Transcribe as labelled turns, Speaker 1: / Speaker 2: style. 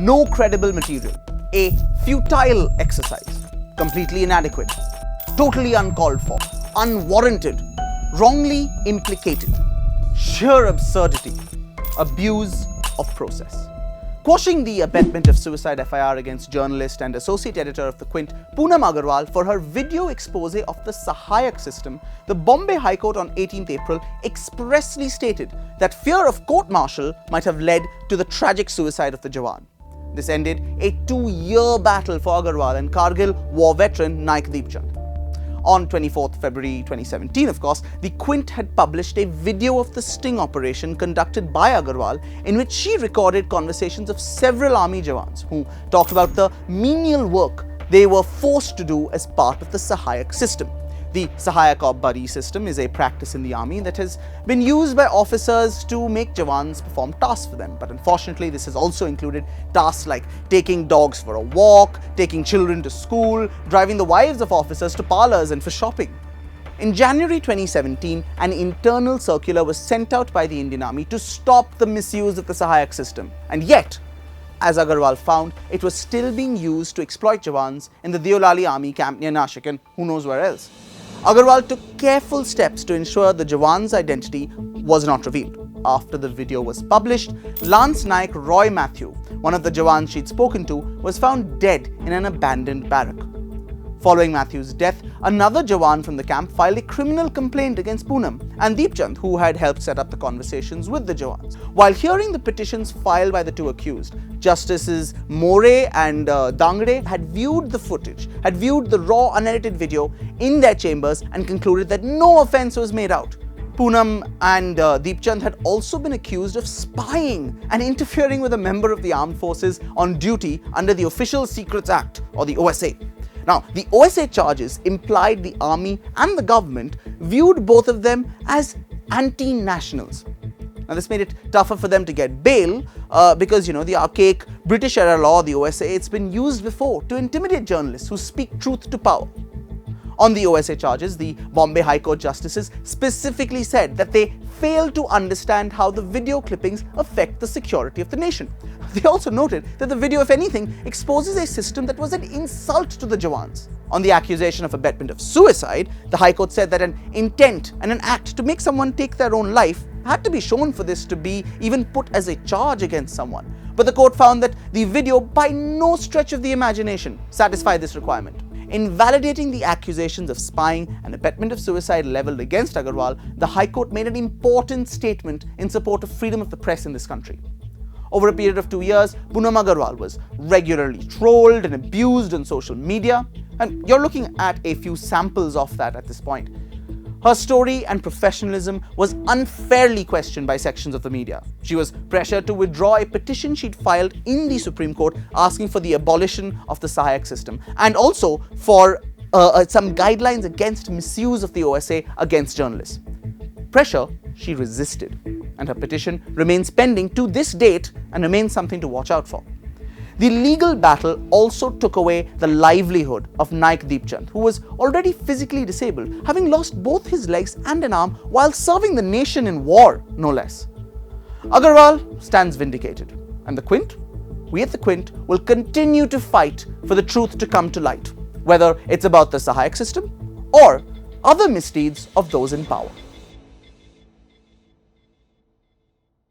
Speaker 1: no credible material, a futile exercise, completely inadequate, totally uncalled for, unwarranted, wrongly implicated, sheer absurdity, abuse of process. Quashing the abetment of suicide FIR against journalist and associate editor of the Quint, Poonam Agarwal, for her video expose of the Sahayak system, the Bombay High Court on 18th April expressly stated that fear of court-martial might have led to the tragic suicide of the Jawan. This ended a 2-year battle for Agarwal and Kargil war veteran Naik Deepchand. On 24th February 2017, of course, the Quint had published a video of the sting operation conducted by Agarwal, in which she recorded conversations of several army Jawans who talked about the menial work they were forced to do as part of the Sahayak system. The Sahayak or buddy system is a practice in the army that has been used by officers to make Jawans perform tasks for them. But unfortunately, this has also included tasks like taking dogs for a walk, taking children to school, driving the wives of officers to parlors and for shopping. In January 2017, an internal circular was sent out by the Indian Army to stop the misuse of the Sahayak system. And yet, as Agarwal found, it was still being used to exploit Jawans in the Deolali army camp near Nashik and who knows where else. Agarwal took careful steps to ensure the Jawan's identity was not revealed. After the video was published, Lance Naik Roy Matthew, one of the Jawans she'd spoken to, was found dead in an abandoned barrack. Following Matthew's death, another Jawan from the camp filed a criminal complaint against Poonam and Deepchand, who had helped set up the conversations with the Jawans. While hearing the petitions filed by the two accused, Justices More and Dangre had viewed the footage, had viewed the raw, unedited video in their chambers and concluded that no offense was made out. Poonam and Deepchand had also been accused of spying and interfering with a member of the armed forces on duty under the Official Secrets Act, or the OSA. Now, the OSA charges implied the army and the government viewed both of them as anti-nationals. Now, this made it tougher for them to get bail because, the archaic British-era law, the OSA, it's been used before to intimidate journalists who speak truth to power. On the OSA charges, the Bombay High Court justices specifically said that they failed to understand how the video clippings affect the security of the nation. They also noted that the video, if anything, exposes a system that was an insult to the Jawans. On the accusation of abetment of suicide, the High Court said that an intent and an act to make someone take their own life had to be shown for this to be even put as a charge against someone. But the court found that the video, by no stretch of the imagination, satisfied this requirement. Invalidating the accusations of spying and abetment of suicide leveled against Agarwal, the High Court made an important statement in support of freedom of the press in this country. Over a period of 2 years, Poonam Agarwal was regularly trolled and abused on social media, and you're looking at a few samples of that at this point. Her story and professionalism was unfairly questioned by sections of the media. She was pressured to withdraw a petition she'd filed in the Supreme Court asking for the abolition of the Sahayak system and also for some guidelines against misuse of the OSA against journalists. Pressure she resisted, and her petition remains pending to this date and remains something to watch out for. The legal battle also took away the livelihood of Naik Deepchand, who was already physically disabled, having lost both his legs and an arm while serving the nation in war, no less. Agarwal stands vindicated, and the Quint, we at the Quint, will continue to fight for the truth to come to light, whether it's about the Sahayak system or other misdeeds of those in power.